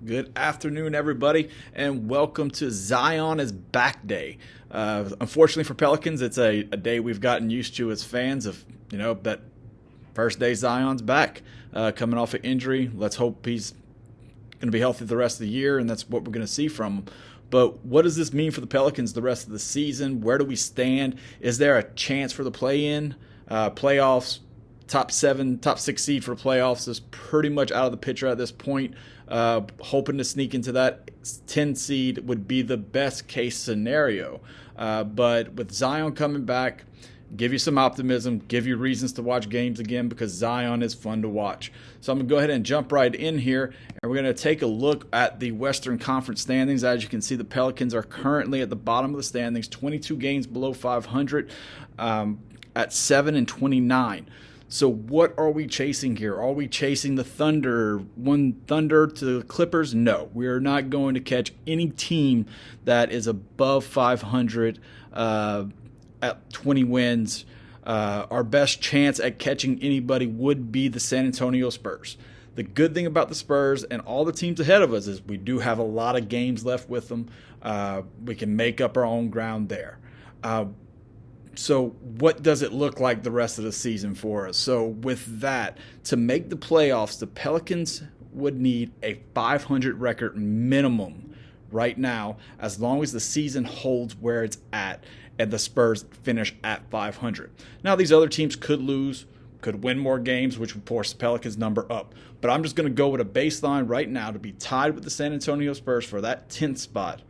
Good afternoon, everybody, and welcome to Zion is Back Day. Unfortunately for Pelicans, it's a day we've gotten used to as fans of, that first day Zion's back, coming off an injury. Let's hope he's going to be healthy the rest of the year, and that's what we're going to see from him. But what does this mean for the Pelicans the rest of the season? Where do we stand? Is there a chance for the play-in, playoffs? Top 7, top 6 seed for playoffs is pretty much out of the picture at this point. Hoping to sneak into that 10 seed would be the best case scenario. But with Zion coming back, give you some optimism, give you reasons to watch games again because Zion is fun to watch. So I'm going to go ahead and jump right in here, and we're going to take a look at the Western Conference standings. As you can see, the Pelicans are currently at the bottom of the standings, 22 games below 500 at 7-29. So what are we chasing here? Are we chasing the Thunder, one Thunder to the Clippers? No, we are not going to catch any team that is above 500 at 20 wins. Our best chance at catching anybody would be the San Antonio Spurs. The good thing about the Spurs and all the teams ahead of us is we do have a lot of games left with them. We can make up our own ground there. So what does it look like the rest of the season for us? So with that, to make the playoffs, the Pelicans would need a 500 record minimum right now, as long as the season holds where it's at and the Spurs finish at 500. Now, these other teams could lose, could win more games, which would force the Pelicans number up. But I'm just going to go with a baseline right now to be tied with the San Antonio Spurs for that 10th spot.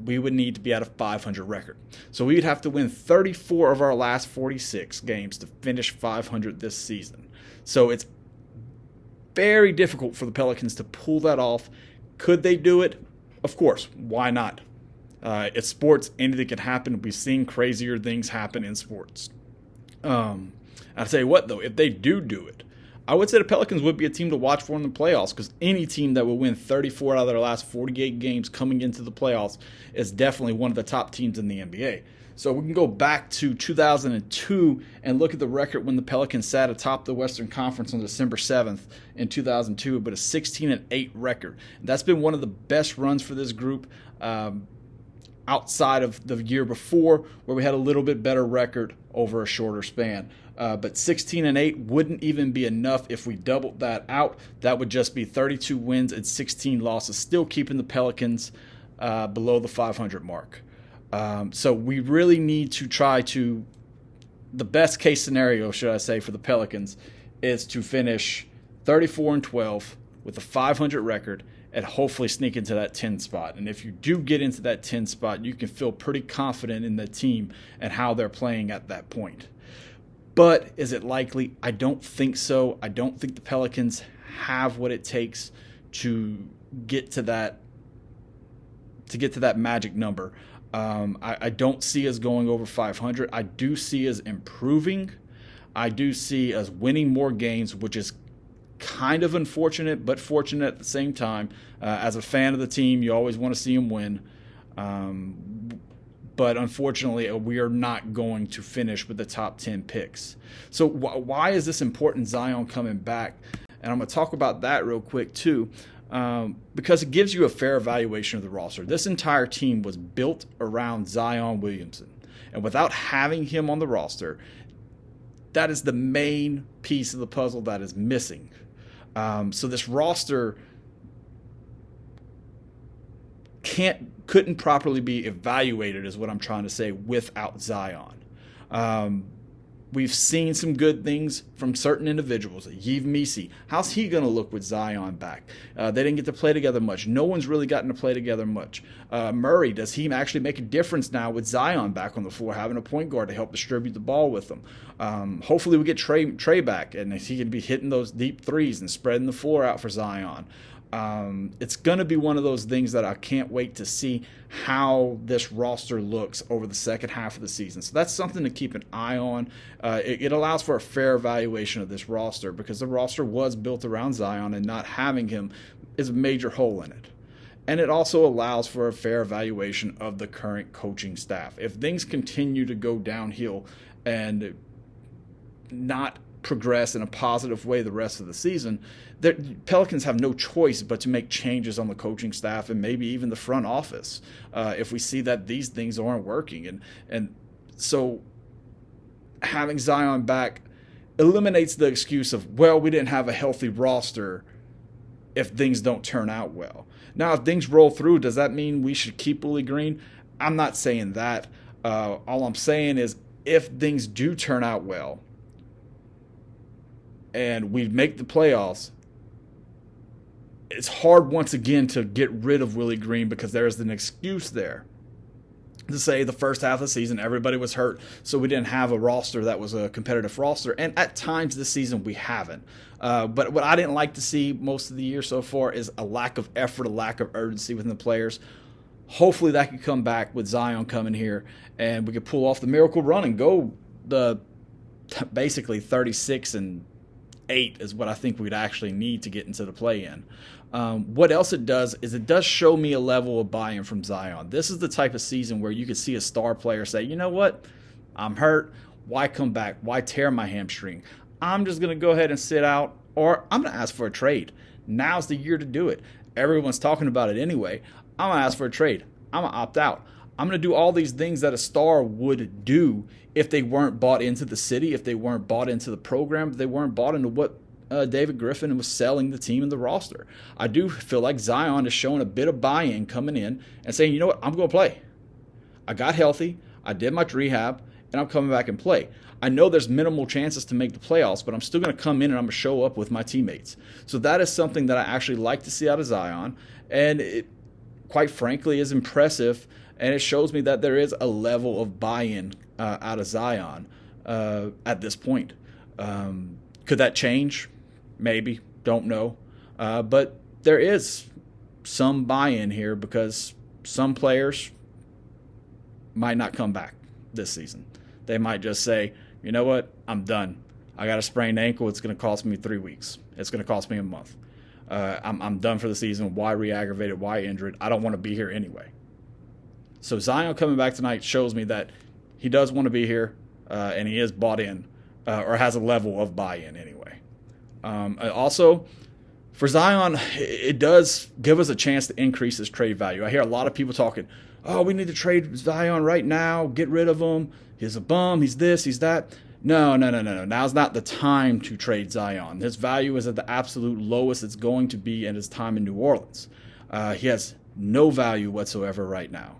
We would need to be at a 500 record. So we would have to win 34 of our last 46 games to finish 500 this season. So it's very difficult for the Pelicans to pull that off. Could they do it? Of course. Why not? It's sports. Anything can happen. We've seen crazier things happen in sports. I'll tell you what, though, if they do it, I would say the Pelicans would be a team to watch for in the playoffs, because any team that will win 34 out of their last 48 games coming into the playoffs is definitely one of the top teams in the NBA. So we can go back to 2002 and look at the record when the Pelicans sat atop the Western Conference on December 7th in 2002, but a 16-8 record. That's been one of the best runs for this group outside of the year before, where we had a little bit better record over a shorter span. But 16-8 wouldn't even be enough if we doubled that out. That would just be 32 wins and 16 losses, still keeping the Pelicans below the 500 mark. So we really need to try to, the best case scenario, should I say, for the Pelicans is to finish 34-12 with a 500 record and hopefully sneak into that 10 spot. And if you do get into that 10 spot, you can feel pretty confident in the team and how they're playing at that point. But is it likely? I don't think so. I don't think the Pelicans have what it takes to get to that magic number. I don't see us going over 500. I do see us improving. I do see us winning more games, which is kind of unfortunate, but fortunate at the same time. As a fan of the team, you always want to see them win. But unfortunately, we are not going to finish with the top 10 picks. So why is this important, Zion coming back? And I'm going to talk about that real quick too, because it gives you a fair evaluation of the roster. This entire team was built around Zion Williamson. And without having him on the roster, that is the main piece of the puzzle that is missing. So this roster couldn't properly be evaluated, is what I'm trying to say, without Zion. We've seen some good things from certain individuals. Yves Missi, how's he going to look with Zion back? They didn't get to play together much. No one's really gotten to play together much. Murray, does he actually make a difference now with Zion back on the floor, having a point guard to help distribute the ball with them? Hopefully we get Trey back, and he can be hitting those deep threes and spreading the floor out for Zion. It's going to be one of those things that I can't wait to see how this roster looks over the second half of the season. So that's something to keep an eye on. It allows for a fair evaluation of this roster, because the roster was built around Zion, and not having him is a major hole in it. And it also allows for a fair evaluation of the current coaching staff. If things continue to go downhill and not progress in a positive way the rest of the season, the Pelicans have no choice but to make changes on the coaching staff and maybe even the front office if we see that these things aren't working. And so having Zion back eliminates the excuse of, well, we didn't have a healthy roster if things don't turn out well. Now, if things roll through, does that mean we should keep Willie Green? I'm not saying that. All I'm saying is if things do turn out well and we make the playoffs, it's hard once again to get rid of Willie Green because there's an excuse there to say the first half of the season everybody was hurt, so we didn't have a roster that was a competitive roster. And at times this season we haven't. But what I didn't like to see most of the year so far is a lack of effort, a lack of urgency within the players. Hopefully that could come back with Zion coming here and we could pull off the miracle run and go the basically 36-8 is what I think we'd actually need to get into the play-in. What else it does is it does show me a level of buy-in from Zion. This is the type of season where you could see a star player say, you know what, I'm hurt. Why come back? Why tear my hamstring? I'm just going to go ahead and sit out, or I'm going to ask for a trade. Now's the year to do it. Everyone's talking about it anyway. I'm going to ask for a trade. I'm going to opt out. I'm going to do all these things that a star would do if they weren't bought into the city, if they weren't bought into the program, if they weren't bought into what David Griffin was selling the team and the roster. I do feel like Zion is showing a bit of buy-in coming in and saying, you know what, I'm going to play. I got healthy, I did my rehab, and I'm coming back and play. I know there's minimal chances to make the playoffs, but I'm still going to come in and I'm going to show up with my teammates. So that is something that I actually like to see out of Zion, and it, quite frankly, is impressive, and it shows me that there is a level of buy-in out of Zion at this point. Could that change? Maybe. Don't know. But there is some buy-in here because some players might not come back this season. They might just say, you know what, I'm done. I got a sprained ankle. It's going to cost me 3 weeks. It's going to cost me a month. I'm done for the season. Why re-aggravate it? Why injure it? I don't want to be here anyway. So Zion coming back tonight shows me that he does want to be here, and he is bought in, or has a level of buy-in anyway. Also, for Zion, it does give us a chance to increase his trade value. I hear a lot of people talking, oh, we need to trade Zion right now, get rid of him. He's a bum, he's this, he's that. No. Now's not the time to trade Zion. His value is at the absolute lowest it's going to be in his time in New Orleans. He has no value whatsoever right now.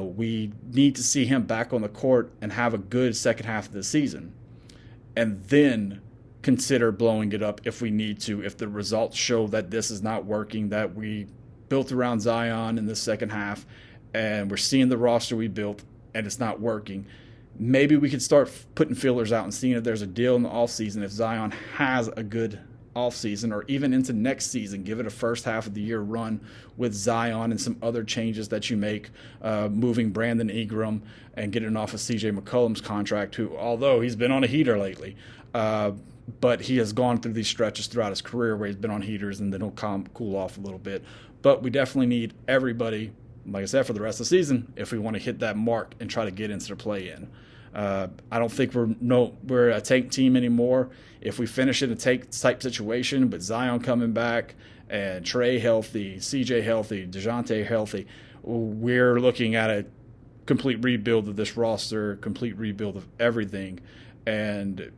We need to see him back on the court and have a good second half of the season, and then consider blowing it up if we need to, if the results show that this is not working, that we built around Zion in the second half and we're seeing the roster we built and it's not working. Maybe we could start putting feelers out and seeing if there's a deal in the offseason. If Zion has a good offseason, or even into next season, give it a first half of the year run with Zion and some other changes that you make, moving Brandon Ingram and getting off of CJ McCollum's contract, who, although he's been on a heater lately, but he has gone through these stretches throughout his career where he's been on heaters and then he'll cool off a little bit. But we definitely need everybody, like I said, for the rest of the season if we want to hit that mark and try to get into the play-in. I don't think we're a tank team anymore. If we finish in a tank type situation, but Zion coming back and Trey healthy, CJ healthy, DeJounte healthy, we're looking at a complete rebuild of this roster, complete rebuild of everything. And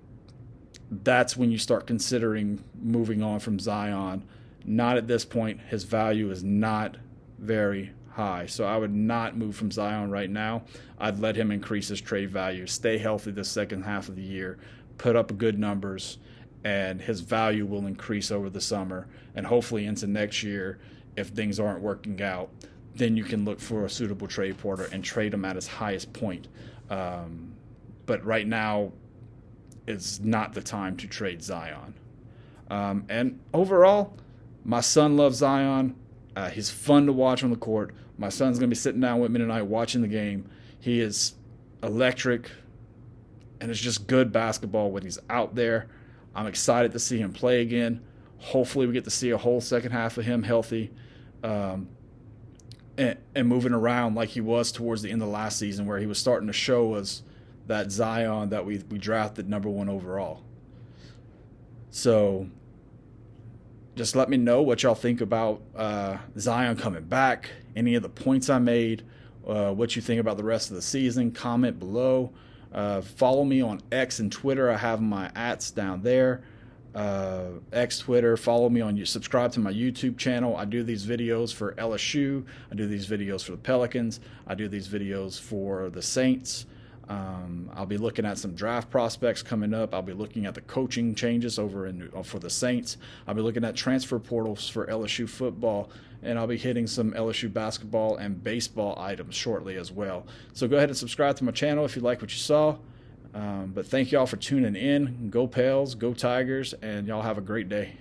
that's when you start considering moving on from Zion. Not at this point. His value is not very high. So I would not move from Zion right now. I'd let him increase his trade value, stay healthy the second half of the year, put up good numbers, and his value will increase over the summer. And hopefully into next year, if things aren't working out, then you can look for a suitable trade partner and trade him at his highest point. But right now, it's not the time to trade Zion. And overall, my son loves Zion. He's fun to watch on the court. My son's going to be sitting down with me tonight watching the game. He is electric, and it's just good basketball when he's out there. I'm excited to see him play again. Hopefully we get to see a whole second half of him healthy and moving around like he was towards the end of last season, where he was starting to show us that Zion that we drafted number 1 overall. So just let me know what y'all think about Zion coming back, any of the points I made, what you think about the rest of the season. Comment below. Follow me on X and Twitter. I have my ats down there. X, Twitter. Follow me on subscribe to my YouTube channel. I do these videos for LSU. I do these videos for the Pelicans. I do these videos for the Saints. I'll be looking at some draft prospects coming up. I'll be looking at the coaching changes for the Saints. I'll be looking at transfer portals for LSU football, and I'll be hitting some LSU basketball and baseball items shortly as well. So go ahead and subscribe to my channel if you like what you saw. But thank y'all for tuning in. Go Pels, go Tigers, and y'all have a great day.